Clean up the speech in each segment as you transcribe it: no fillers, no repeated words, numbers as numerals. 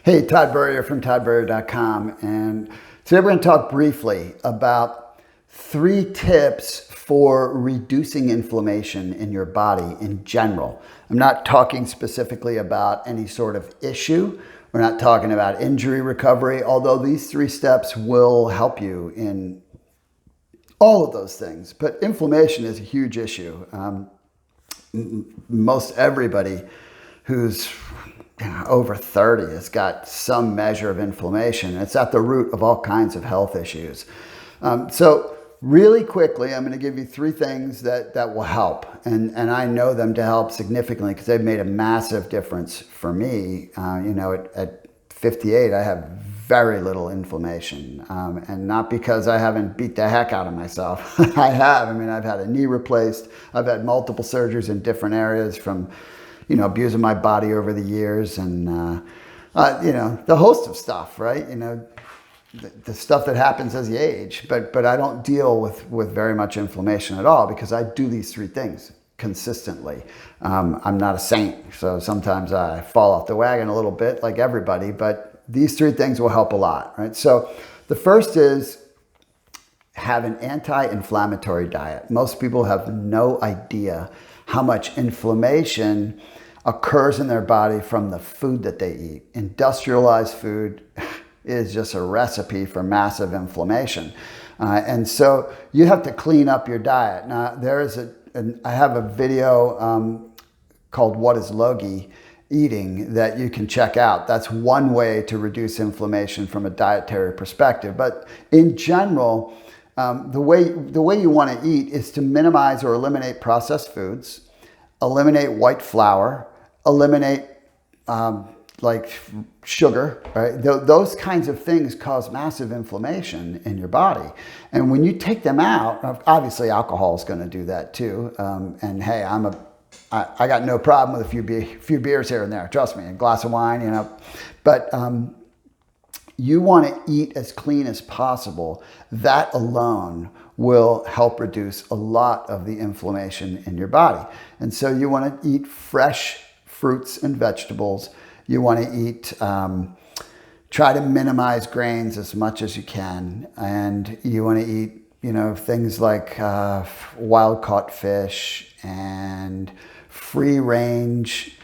Hey, tburrier from tburrier.com, and today we're going to talk briefly about 3 tips for reducing inflammation in your body in general. I'm not talking specifically about any sort of issue. We're not talking about injury recovery, although these 3 steps will help you in all of those things. But inflammation is a huge issue. Most everybody who's over 30 has got some measure of inflammation. It's at the root of all kinds of health issues. So really quickly, I'm going to give you 3 things that will help. And I know them to help significantly because they've made a massive difference for me. At 58, I have very little inflammation. And not because I haven't beat the heck out of myself. I have. I've had a knee replaced. I've had multiple surgeries in different areas from abusing my body over the years and, the host of stuff, right? The stuff that happens as you age, but I don't deal with very much inflammation at all because I do these 3 things consistently. I'm not a saint, so sometimes I fall off the wagon a little bit like everybody, but these 3 things will help a lot, right? So the first is have an anti-inflammatory diet. Most people have no idea how much inflammation occurs in their body from the food that they eat. Industrialized food is just a recipe for massive inflammation. And so you have to clean up your diet. Now, I have a video called What is Logi Eating that you can check out. That's one way to reduce inflammation from a dietary perspective. But in general, the way you want to eat is to minimize or eliminate processed foods, eliminate white flour, eliminate like sugar, right? Those kinds of things cause massive inflammation in your body. And when you take them out, obviously alcohol is going to do that too. And hey, I got no problem with a few beers here and there. Trust me, a glass of wine, But you want to eat as clean as possible. That alone will help reduce a lot of the inflammation in your body. And so you want to eat fresh fruits and vegetables. You want to eat, try to minimize grains as much as you can. And you want to eat, things like wild caught fish and free range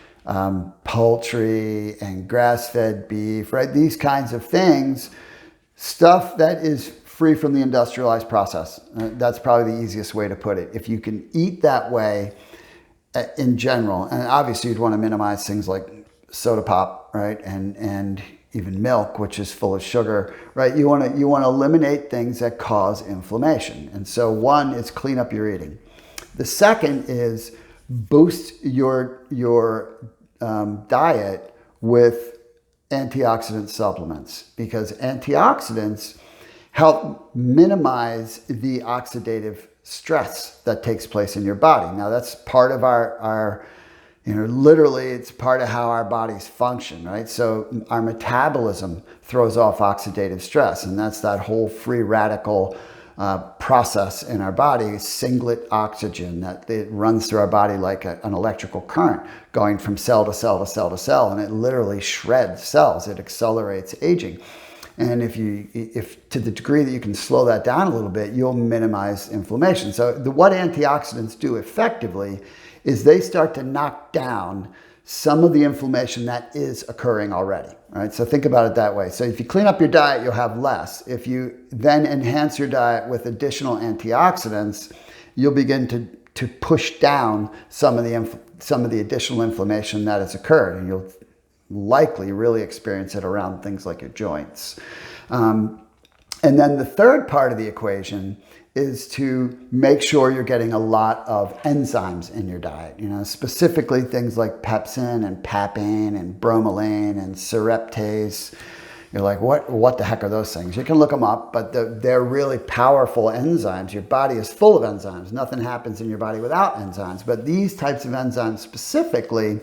poultry and grass-fed beef, right? These kinds of things, stuff that is free from the industrialized process. That's probably the easiest way to put it. If you can eat that way in general, and obviously you'd want to minimize things like soda pop, right? And even milk, which is full of sugar, right? You want to eliminate things that cause inflammation. And so one is clean up your eating. The second is boost your diet with antioxidant supplements, because antioxidants help minimize the oxidative stress that takes place in your body. Now that's part of our literally it's part of how our bodies function, right? So our metabolism throws off oxidative stress, and that's that whole free radical process in our body, singlet oxygen, that it runs through our body like an electrical current going from cell to cell to cell to cell, and it literally shreds cells. It accelerates aging. And if to the degree that you can slow that down a little bit, you'll minimize inflammation. So what antioxidants do effectively is they start to knock down some of the inflammation that is occurring already, right? So think about it that way. So if you clean up your diet, you'll have less. If you then enhance your diet with additional antioxidants, you'll begin to push down some of the additional inflammation that has occurred, and you'll likely really experience it around things like your joints. And then the third part of the equation is to make sure you're getting a lot of enzymes in your diet. Specifically things like pepsin and papain and bromelain and seraptase. You're like, what the heck are those things? You can look them up, but they're really powerful enzymes. Your body is full of enzymes. Nothing happens in your body without enzymes. But these types of enzymes specifically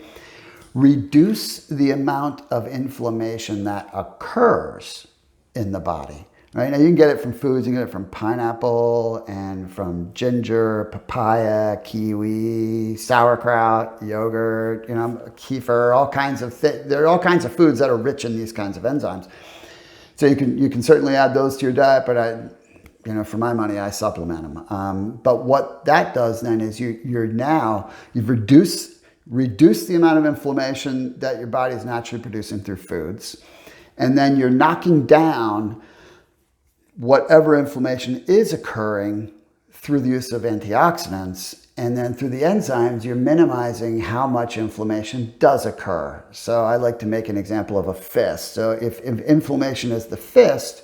reduce the amount of inflammation that occurs in the body, Right? Now you can get it from foods. You can get it from pineapple and from ginger, papaya, kiwi, sauerkraut, yogurt, kefir, all kinds of there are all kinds of foods that are rich in these kinds of enzymes. So you can certainly add those to your diet, but for my money, I supplement them. But what that does then is you've reduced the amount of inflammation that your body is naturally producing through foods, and then you're knocking down whatever inflammation is occurring through the use of antioxidants, and then through the enzymes, you're minimizing how much inflammation does occur. So I like to make an example of a fist. So if inflammation is the fist,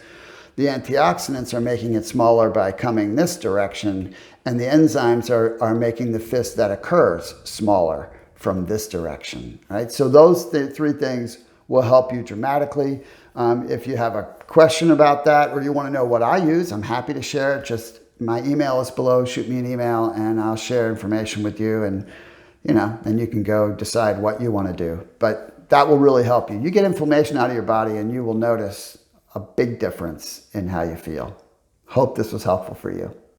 the antioxidants are making it smaller by coming this direction, and the enzymes are making the fist that occurs smaller from this direction, right? So those three things will help you dramatically. If you have a question about that or you want to know what I use, I'm happy to share it. Just my email is below. Shoot me an email and I'll share information with you, and then you can go decide what you want to do. But that will really help you. You get inflammation out of your body and you will notice a big difference in how you feel. Hope this was helpful for you.